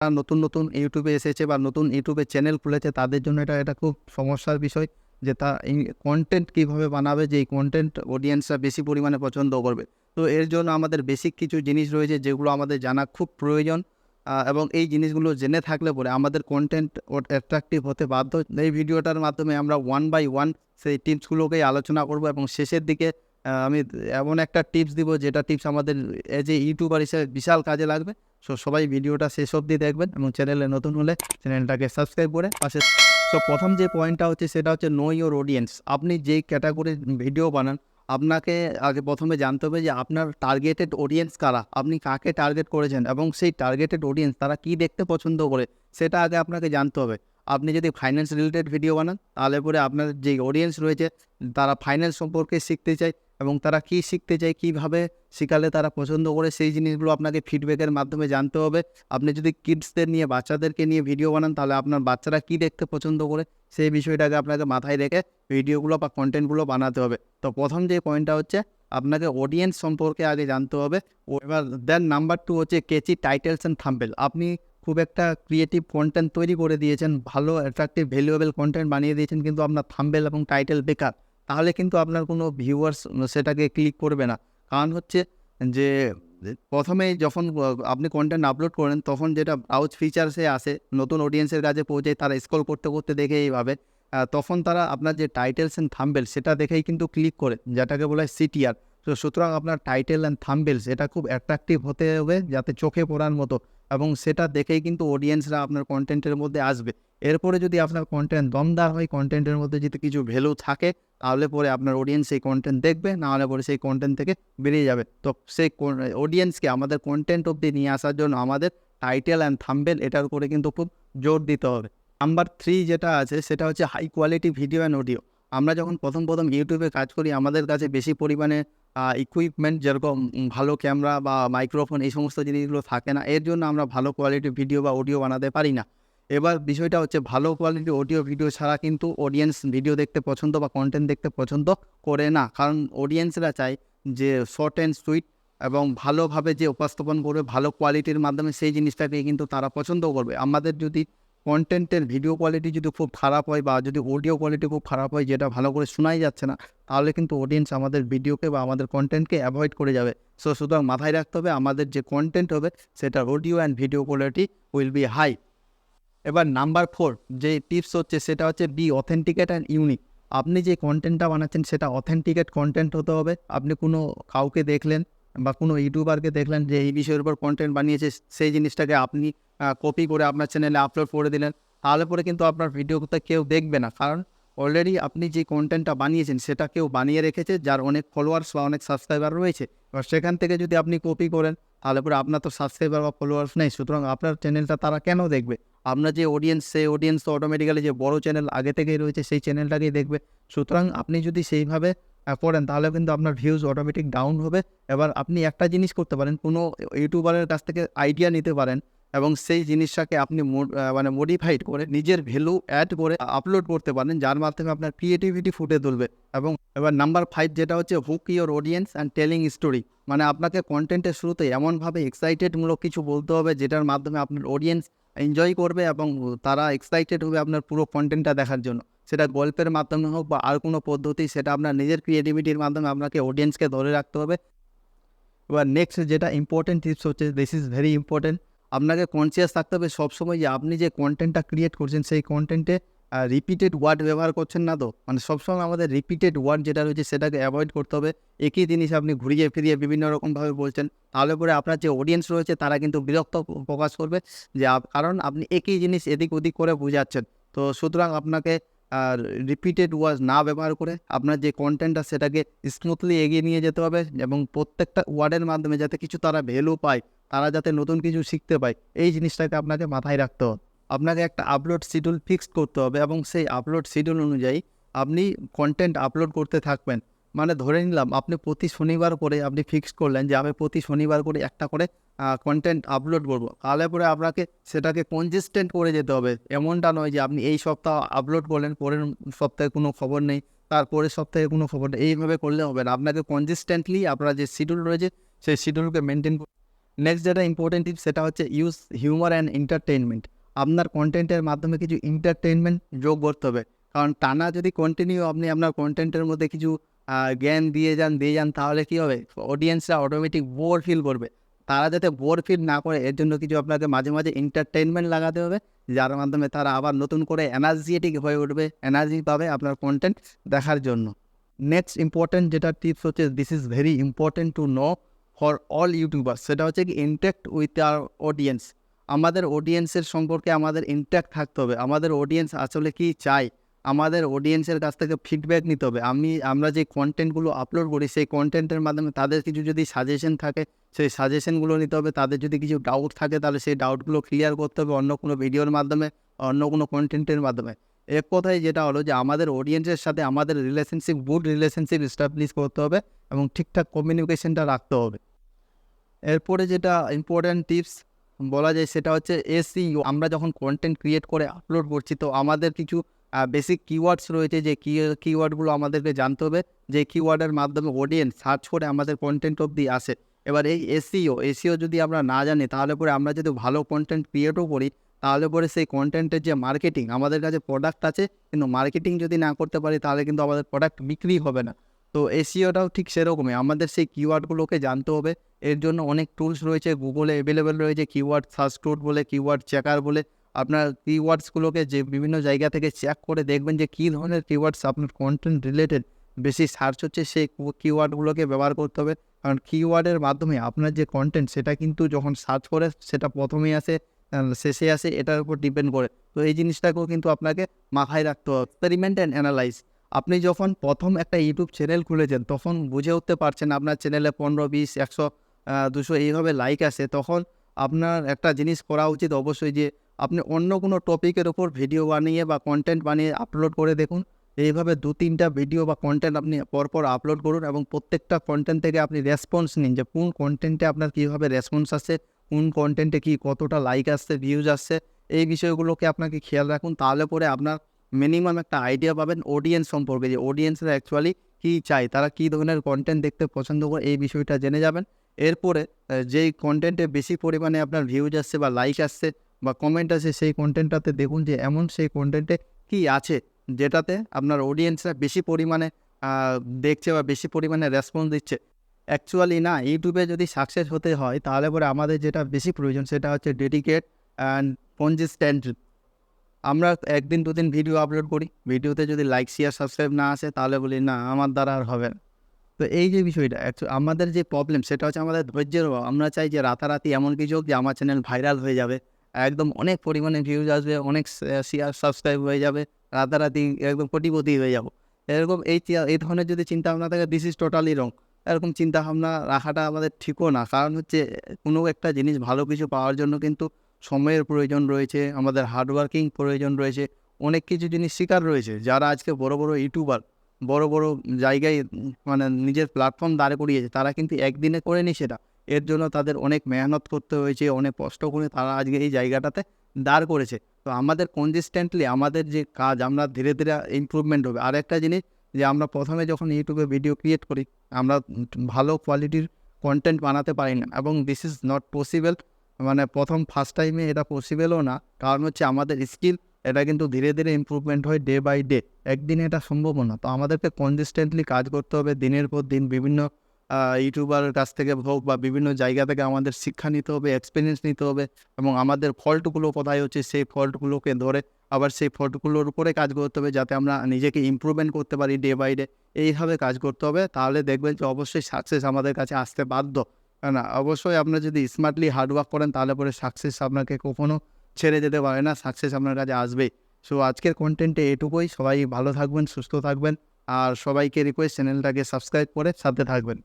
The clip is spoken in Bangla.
নতুন নতুন ইউটিউবে এসেছে বা নতুন ইউটিউবে চ্যানেল খুলেছে তাদের জন্য এটা খুব সমস্যার বিষয় যে তা এই কন্টেন্ট কীভাবে বানাবে, যে এই কন্টেন্ট অডিয়েন্সরা বেশি পরিমাণে পছন্দ করবে। তো এর জন্য আমাদের বেসিক কিছু জিনিস রয়েছে যেগুলো আমাদের জানা খুব প্রয়োজন, এবং এই জিনিসগুলো জেনে থাকলে পরে আমাদের কন্টেন্ট অ্যাট্রাকটিভ হতে বাধ্য। এই ভিডিওটার মাধ্যমে আমরা ওয়ান বাই ওয়ান সেই টিপসগুলোকেই আলোচনা করব এবং শেষের দিকে আমি এমন একটা টিপস দিব যেটা টিপস আমাদের এজ এ ইউটিউবার হিসেবে বিশাল কাজে লাগবে। সো সবাই ভিডিওটা শেষ অবধি দেখবেন এবং চ্যানেলে নতুন হলে চ্যানেলটাকে সাবস্ক্রাইব করে পাশে। সো প্রথম যে পয়েন্টটা হচ্ছে সেটা হচ্ছে নো ইওর অডিয়েন্স। আপনি যেই ক্যাটাগরির ভিডিও বানান আপনাকে আগে প্রথমে জানতে হবে যে আপনার টার্গেটেড অডিয়েন্স কারা, আপনি কাকে টার্গেট করেছেন এবং সেই টার্গেটেড অডিয়েন্স তারা কী দেখতে পছন্দ করে সেটা আগে আপনাকে জানতে হবে। আপনি যদি ফাইন্যান্স রিলেটেড ভিডিও বানান তাহলে পরে আপনার যেই অডিয়েন্স রয়েছে তারা ফাইন্যান্স সম্পর্কে শিখতে চায় এবং তারা কী শিখতে চায়, কীভাবে শেখালে তারা পছন্দ করে সেই জিনিসগুলো আপনাকে ফিডব্যাকের মাধ্যমে জানতে হবে। আপনি যদি কিডসদের নিয়ে বাচ্চাদেরকে নিয়ে ভিডিও বানান তাহলে আপনার বাচ্চারা কী দেখতে পছন্দ করে সেই বিষয়টাকে আপনাকে মাথায় রেখে ভিডিওগুলো বা কন্টেন্টগুলো বানাতে হবে। তো প্রথম যে পয়েন্টটা হচ্ছে আপনাকে অডিয়েন্স সম্পর্কে আগে জানতে হবে। এবার দেন নাম্বার 2 হচ্ছে ক্যাচি টাইটেলস অ্যান্ড থাম্বনেল। আপনি খুব একটা ক্রিয়েটিভ কন্টেন্ট তৈরি করে দিয়েছেন, ভালো অ্যাট্রাকটিভ ভ্যালুয়েবল কন্টেন্ট বানিয়ে দিয়েছেন, কিন্তু আপনার থাম্বনেল এবং টাইটেল বেকার, তাহলে কিন্তু আপনার কোনো ভিউয়ার্স সেটাকে ক্লিক করবে না। কারণ হচ্ছে যে প্রথমেই যখন আপনি কন্টেন্ট আপলোড করেন তখন যেটা ব্রাউজ ফিচার্সে আসে, নতুন অডিয়েন্সের কাছে পৌঁছে তারা স্ক্রল করতে করতে দেখে এইভাবে, তখন তারা আপনার যে টাইটেলস অ্যান্ড থাম্বনেল সেটা দেখেই কিন্তু ক্লিক করে, যেটাকে বলা হয় সিটিআর। তো সুতরাং আপনার টাইটেল অ্যান্ড থাম্বনেলস এটা খুব অ্যাট্রাকটিভ হতে হবে যাতে চোখে পড়ার মতো, এবং সেটা দেখেই কিন্তু অডিয়েন্সরা আপনার কন্টেন্টের মধ্যে আসবে। এরপরে যদি আপনার কন্টেন্ট দমদার হয়, কন্টেন্টের মধ্যে যদি কিছু ভ্যালু থাকে, তাহলে পরে আপনার অডিয়েন্স সেই কন্টেন্ট দেখবে, নাহলে পরে সেই কন্টেন্ট থেকে বেরিয়ে যাবে। তো সেই অডিয়েন্সকে আমাদের কন্টেন্ট অবধি নিয়ে আসার জন্য আমাদের টাইটেল অ্যান্ড থাম্বনেল এটার উপরে কিন্তু খুব জোর দিতে হবে। নাম্বার 3 যেটা আছে সেটা হচ্ছে high quality video and audio. আমরা যখন প্রথম ইউটিউবে কাজ করি আমাদের কাছে বেশি পরিমাণে ইকুইপমেন্ট যেরকম ভালো ক্যামেরা বা মাইক্রোফোন এই সমস্ত জিনিসগুলো থাকে না। এর জন্য আমরা ভালো কোয়ালিটির ভিডিও বা অডিও বানাতে পারি না। এবার বিষয়টা হচ্ছে ভালো কোয়ালিটির অডিও ভিডিও ছাড়া কিন্তু অডিয়েন্স ভিডিও দেখতে পছন্দ বা কন্টেন্ট দেখতে পছন্দ করে না। কারণ অডিয়েন্সরা চায় যে শর্ট অ্যান্ড সুইট এবং ভালোভাবে যে উপস্থাপন করবে ভালো কোয়ালিটির মাধ্যমে সেই জিনিসটাকে কিন্তু তারা পছন্দ করবে। আমাদের যদি কন্টেন্টের ভিডিও কোয়ালিটি যদি খুব খারাপ হয় বা যদি অডিও কোয়ালিটি খুব খারাপ হয় যেটা ভালো করে শোনাই যাচ্ছে না, তাহলে কিন্তু অডিয়েন্স আমাদের ভিডিওকে বা আমাদের কন্টেন্টকে অ্যাভয়েড করে যাবে। সুতরাং মাথায় রাখতে হবে আমাদের যে কন্টেন্ট হবে সেটার audio and video quality will be high. এবার নাম্বার 4 যে টিপস হচ্ছে সেটা হচ্ছে বি অথেন্টিকেট অ্যান্ড ইউনিক। আপনি যে কন্টেন্টটা বানাচ্ছেন সেটা অথেন্টিকেট কন্টেন্ট হতে হবে। আপনি কোনো কাউকে দেখলেন বা কোনো ইউটিউবারকে দেখলেন যে এই বিষয়ের উপর কন্টেন্ট বানিয়েছে, সেই জিনিসটাকে আপনি কপি করে আপনার চ্যানেলে আপলোড করে দিলেন, তাহলে পরে কিন্তু আপনার ভিডিওতে কেউ দেখবে না। কারণ অলরেডি আপনি যে কন্টেন্টটা বানিয়েছেন সেটা কেউ বানিয়ে রেখেছে যার অনেক ফলোয়ার্স বা অনেক সাবস্ক্রাইবার রয়েছে। এবার সেখান থেকে যদি আপনি কপি করেন তাহলে পরে আপনার তো সাবস্ক্রাইবার বা ফলোয়ার্স নেই, সুতরাং আপনার চ্যানেলটা তারা কেন দেখবে? আপনার যে অডিয়েন্স সেই অডিয়েন্স তো অটোমেটিক্যালি যে বড় চ্যানেল আগে থেকেই রয়েছে সেই চ্যানেলটাকেই দেখবে। সুতরাং আপনি যদি সেইভাবে করেন তাহলে কিন্তু আপনার ভিউজ অটোমেটিক ডাউন হবে। এবার আপনি একটা জিনিস করতে পারেন, কোনো ইউটিউবারের কাছ থেকে আইডিয়া নিতে পারেন এবং সেই জিনিসটাকে আপনি মানে মডিফাইড করে নিজের ভ্যালু অ্যাড করে আপলোড করতে পারেন, যার মাধ্যমে আপনার ক্রিয়েটিভিটি ফুটে তুলবে। এবং এবার নাম্বার 5 যেটা হচ্ছে hook your audience and telling story. মানে আপনাকে কন্টেন্টের শুরুতে এমনভাবে এক্সাইটেডমূলক কিছু বলতে হবে যেটার মাধ্যমে আপনার অডিয়েন্স এনজয় করবে এবং তারা এক্সাইটেড হবে আপনার পুরো কন্টেন্টটা দেখার জন্য। সেটা গল্পের মাধ্যমে হোক বা আর কোনো পদ্ধতি, সেটা আপনার নিজের ক্রিয়েটিভিটির মাধ্যমে আপনাকে অডিয়েন্সকে ধরে রাখতে হবে। এবার নেক্সট যেটা ইম্পর্টেন্ট টিপস হচ্ছে, দিস ইজ ভেরি ইম্পর্টেন্ট, আপনাকে কনসিয়াস থাকতে হবে সবসময় যে আপনি যে কন্টেন্টটা ক্রিয়েট করছেন সেই কন্টেন্টে রিপিটেড ওয়ার্ড ব্যবহার করছেন না তো। মানে সবসময় আমাদের রিপিটেড ওয়ার্ড যেটা রয়েছে সেটাকে অ্যাভয়েড করতে হবে। একই জিনিস আপনি ঘুরিয়ে ফিরিয়ে বিভিন্ন রকমভাবে বলছেন, তাহলে পরে আপনার যে অডিয়েন্স রয়েছে তারা কিন্তু বিরক্ত প্রকাশ করবে যে কারণ আপনি একই জিনিস এদিক ওদিক করে বোঝাচ্ছেন। তো সুতরাং আপনাকে রিপিটেড ওয়ার্ড না ব্যবহার করে আপনার যে কন্টেন্টটা সেটাকে স্মুথলি এগিয়ে নিয়ে যেতে হবে এবং প্রত্যেকটা ওয়ার্ডের মাধ্যমে যাতে কিছু তারা ভ্যালু পায়, তারা যাতে নতুন কিছু শিখতে পায়, এই জিনিসটাকে আপনাকে মাথায় রাখতে হবে। আপনাকে একটা আপলোড শিডিউল ফিক্সড করতে হবে এবং সেই আপলোড শিডিউল অনুযায়ী আপনি কন্টেন্ট আপলোড করতে থাকবেন। মানে ধরে নিলাম আপনি প্রতি শনিবার করে আপনি ফিক্সড করলেন যে আমি প্রতি শনিবার করে একটা করে কন্টেন্ট আপলোড করব, তাহলে পরে আপনাকে সেটাকে কনসিস্টেন্ট করে যেতে হবে। এমনটা নয় যে আপনি এই সপ্তাহ আপলোড করলেন, পরের সপ্তাহে কোনো খবর নেই, তারপরের সপ্তাহে কোনো খবর নেই, এইভাবে করলে হবে না। আপনাকে কনসিস্টেন্টলি আপনার যে শিডিউল রয়েছে সেই শিডিউলকে মেনটেন। নেক্সট যেটা ইম্পর্টেন্ট টিপস সেটা হচ্ছে ইউজ হিউমার অ্যান্ড এন্টারটেনমেন্ট। আপনার কন্টেন্টের মাধ্যমে কিছু এন্টারটেনমেন্ট যোগ করতে হবে, কারণ টানা যদি কন্টিনিউ আপনি আপনার কন্টেন্টের মধ্যে কিছু জ্ঞান দিয়ে যান তাহলে কী হবে, অডিয়েন্সরা অটোমেটিক বোর ফিল করবে। তারা যাতে বোর ফিল না করে এর জন্য কিছু আপনাকে মাঝে মাঝে এন্টারটেনমেন্ট লাগাতে হবে, যার মাধ্যমে তারা আবার নতুন করে এনার্জেটিক হয়ে উঠবে, এনার্জি পাবে আপনার কন্টেন্ট দেখার জন্য। নেক্সট ইম্পর্টেন্ট যেটা টিপস হচ্ছে, this is very important to know for all YouTubers, সেটা হচ্ছে কি ইন্টাক্ট উইথ আওয়ার অডিয়েন্স। আমাদের অডিয়েন্সের সম্পর্কে আমাদের ইন্ট্যাক্ট থাকতে হবে। আমাদের অডিয়েন্স আসলে কি চায়, আমাদের অডিয়েন্সের কাছ থেকে ফিডব্যাক নিতে হবে। আমরা যে কন্টেন্টগুলো আপলোড করি সেই কন্টেন্টের মাধ্যমে তাদের কিছু যদি সাজেশন থাকে সেই সাজেশনগুলো নিতে হবে। তাদের যদি কিছু ডাউট থাকে তাহলে সেই ডাউটগুলো ক্লিয়ার করতে হবে অন্য কোনো ভিডিওর মাধ্যমে, অন্য কোনো কন্টেন্টের মাধ্যমে। এক কথায় যেটা হলো যে আমাদের অডিয়েন্সের সাথে আমাদের গুড রিলেশনশিপ এস্টাবলিশ করতে হবে এবং ঠিকঠাক কমিউনিকেশনটা রাখতে হবে। এরপরে যেটা ইম্পর্ট্যান্ট টিপস বলা যায় সেটা হচ্ছে এসইও। আমরা যখন কন্টেন্ট ক্রিয়েট করে আপলোড করছি তো আমাদের কিছু বেসিক কিওয়ার্ডস রয়েছে, যে কিওয়ার্ডগুলো আমাদেরকে জানতে হবে, যে কিওয়ার্ডের মাধ্যমে অডিয়েন্স সার্চ করে আমাদের কন্টেন্ট অবধি আসে। এবার এই এসইও যদি আমরা না জানি তাহলে পরে আমরা যদি ভালো কন্টেন্ট ক্রিয়েটও করি তাহলে পরে সেই কন্টেন্টের যে মার্কেটিং, আমাদের কাছে প্রোডাক্ট আছে কিন্তু মার্কেটিং যদি না করতে পারি তাহলে কিন্তু আমাদের প্রোডাক্ট বিক্রি হবে না। তো এসইওটাও ঠিক সেরকমই, আমাদের সেই কিওয়ার্ডগুলোকে জানতে হবে। এর জন্য অনেক টুলস রয়েছে, গুগলে অ্যাভেলেবেল রয়েছে, কিওয়ার্ড সার্চ টুল বলে, কিওয়ার্ড চেকার বলে। আপনার কিওয়ার্ডসগুলোকে যে বিভিন্ন জায়গা থেকে চেক করে দেখবেন যে কী ধরনের কিওয়ার্ডস আপনার কন্টেন্ট রিলেটেড বেশি সার্চ হচ্ছে, সেই কিওয়ার্ডগুলোকে ব্যবহার করতে হবে। কারণ কিওয়ার্ডের মাধ্যমে আপনার যে কন্টেন্ট সেটা কিন্তু যখন সার্চ করে সেটা প্রথমেই আসে শেষে আসে, এটার উপর ডিপেন্ড করে। তো এই জিনিসটাকেও কিন্তু আপনাকে মাথায় রাখতে হবে। Experiment and analyse. আপনি যখন প্রথম একটা ইউটিউব চ্যানেল খুলেছেন তখন বুঝে উঠতে পারছেন আপনার চ্যানেলে 15, 20, 100, 200 এইভাবে লাইক আসে, তখন আপনার একটা জিনিস করা উচিত অবশ্যই, যে আপনি অন্য কোনো টপিকের ওপর ভিডিও বানিয়ে বা কন্টেন্ট বানিয়ে আপলোড করে দেখুন। এইভাবে 2-3টা ভিডিও বা কন্টেন্ট আপনি পরপর আপলোড করুন এবং প্রত্যেকটা কন্টেন্ট থেকে আপনি রেসপন্স নিন, যে কোন কন্টেন্টে আপনার কীভাবে রেসপন্স আসছে, কোন কন্টেন্টে কী কতটা লাইক আসছে, ভিউজ আসছে, এই বিষয়গুলোকে আপনাকে খেয়াল রাখুন। তাহলে পরে আপনার মিনিমাম একটা আইডিয়া পাবেন অডিয়েন্স সম্পর্কে, যে অডিয়েন্সরা অ্যাকচুয়ালি কী চায়, তারা কী ধরনের কন্টেন্ট দেখতে পছন্দ করে, এই বিষয়টা জেনে যাবেন। এরপরে যেই কন্টেন্টে বেশি পরিমাণে আপনার ভিউজ আসছে বা লাইক আসছে বা কমেন্ট আসে, সেই কন্টেন্টটাতে দেখুন যে এমন সেই কন্টেন্টে কী আছে যেটাতে আপনার অডিয়েন্সরা বেশি পরিমাণে দেখছে বা বেশি পরিমাণে রেসপন্স দিচ্ছে। অ্যাকচুয়ালি না, ইউটিউবে যদি সাকসেস হতে হয় তাহলে পরে আমাদের যেটা বেশি প্রয়োজন সেটা হচ্ছে ডেডিকেট অ্যান্ড কনসিস্টেন্ট। আমরা 1 দিন 2 দিন ভিডিও আপলোড করি, ভিডিওতে যদি লাইক শেয়ার সাবস্ক্রাইব না আসে তাহলে বলি না, আমার দ্বারা আর হবে না। তো এই যে বিষয়টা আমাদের যে প্রবলেম সেটা হচ্ছে আমাদের ধৈর্যের অভাব। আমরা চাই যে রাতারাতি এমন কিছু হোক যে আমার চ্যানেল ভাইরাল হয়ে যাবে, একদম অনেক পরিমাণে ভিউজ আসবে, অনেক শেয়ার সাবস্ক্রাইব হয়ে যাবে, রাতারাতি একদম কোটিপতি হয়ে যাব। এরকম এই ধরনের যদি চিন্তাভাবনা থাকে, দিস ইজ টোটালি রং। এরকম চিন্তাভাবনা রাখাটা আমাদের ঠিকও না, কারণ হচ্ছে কোনো একটা জিনিস ভালো কিছু পাওয়ার জন্য কিন্তু সময়ের প্রয়োজন রয়েছে, আমাদের হার্ডওয়ার্কিং প্রয়োজন রয়েছে, অনেক কিছু জিনিস শেখার রয়েছে। যারা আজকে বড় বড় ইউটিউবার, বড় বড় জায়গায় মানে নিজের প্ল্যাটফর্ম দাঁড় করিয়েছে, তারা কিন্তু একদিনে করেনি সেটা। এর জন্য তাদের অনেক মেহনত করতে হয়েছে, অনেক কষ্ট করে তারা আজকে এই জায়গাটাতে দাঁড় করেছে। তো আমাদের কনসিস্টেন্টলি আমাদের যে কাজ, আমরা ধীরে ধীরে ইমপ্রুভমেন্ট হবে। আর একটা জিনিস, যে আমরা প্রথমে যখন ইউটিউবে ভিডিও ক্রিয়েট করি আমরা ভালো কোয়ালিটির কন্টেন্ট বানাতে পারি না, এবং দিস ইজ নট পসিবল। মানে ফার্স্ট টাইমে এটা পসিবলও না, কারণ হচ্ছে আমাদের স্কিল এটা কিন্তু ধীরে ধীরে ইমপ্রুভমেন্ট হয় ডে বাই ডে, একদিনে এটা সম্ভবও না। তো আমাদেরকে কনসিস্টেন্টলি কাজ করতে হবে, দিনের পর দিন বিভিন্ন ইউটিউবারের কাছ থেকে হোক বা বিভিন্ন জায়গা থেকে আমাদের শিক্ষা নিতে হবে, এক্সপিরিয়েন্স নিতে হবে, এবং আমাদের ফল্টগুলো কোথায় হচ্ছে সেই ফল্টগুলোকে ধরে আবার সেই ফল্টগুলোর উপরে কাজ করতে হবে, যাতে আমরা নিজেকে ইমপ্রুভমেন্ট করতে পারি ডে বাই ডে। এইভাবে কাজ করতে হবে, তাহলে দেখবেন যে অবশ্যই সাকসেস আমাদের কাছে আসতে বাধ্য। না, অবশ্যই আপনারা যদি স্মার্টলি হার্ডওয়ার্ক করেন তাহলে পরে সাকসেস আপনাকে কখনো ছেড়ে যেতে পারে না, সাকসেস আপনার কাছে আসবেই। সো আজকের কন্টেন্টে এটুকুই। সবাই ভালো থাকবেন, সুস্থ থাকবেন, আর সবাইকে রিকোয়েস্ট চ্যানেলটাকে সাবস্ক্রাইব করে সাথে থাকবেন।